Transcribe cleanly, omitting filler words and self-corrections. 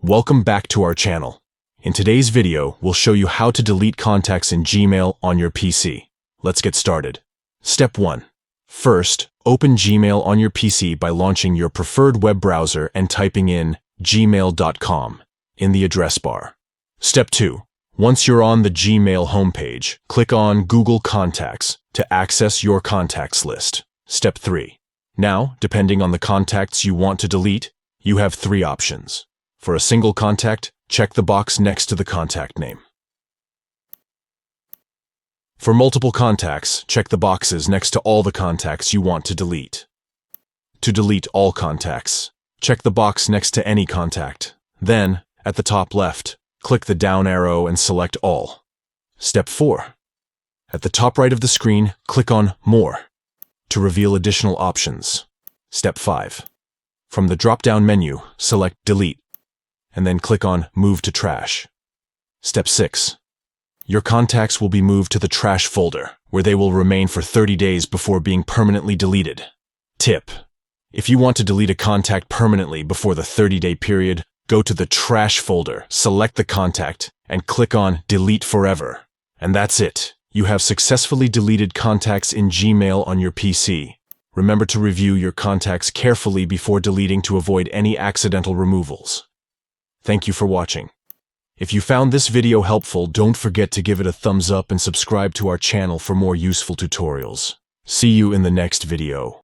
Welcome back to our channel. In today's video, we'll show you how to delete contacts in Gmail on your PC. Let's get started. Step 1. First, open Gmail on your PC by launching your preferred web browser and typing in gmail.com in the address bar. Step 2. Once you're on the Gmail homepage, click on Google Contacts to access your contacts list. Step 3. Now, depending on the contacts you want to delete, you have 3 options. For a single contact, check the box next to the contact name. For multiple contacts, check the boxes next to all the contacts you want to delete. To delete all contacts, check the box next to any contact. Then, at the top left, click the down arrow and select All. Step 4. At the top right of the screen, click on More to reveal additional options. Step 5. From the drop-down menu, select Delete, and then click on Move to Trash. Step 6. Your contacts will be moved to the trash folder, where they will remain for 30 days before being permanently deleted. Tip: if you want to delete a contact permanently before the 30-day period, go to the trash folder, select the contact, and click on Delete Forever. And that's it. You have successfully deleted contacts in Gmail on your PC. Remember to review your contacts carefully before deleting to avoid any accidental removals. Thank you for watching. If you found this video helpful, don't forget to give it a thumbs up and subscribe to our channel for more useful tutorials. See you in the next video.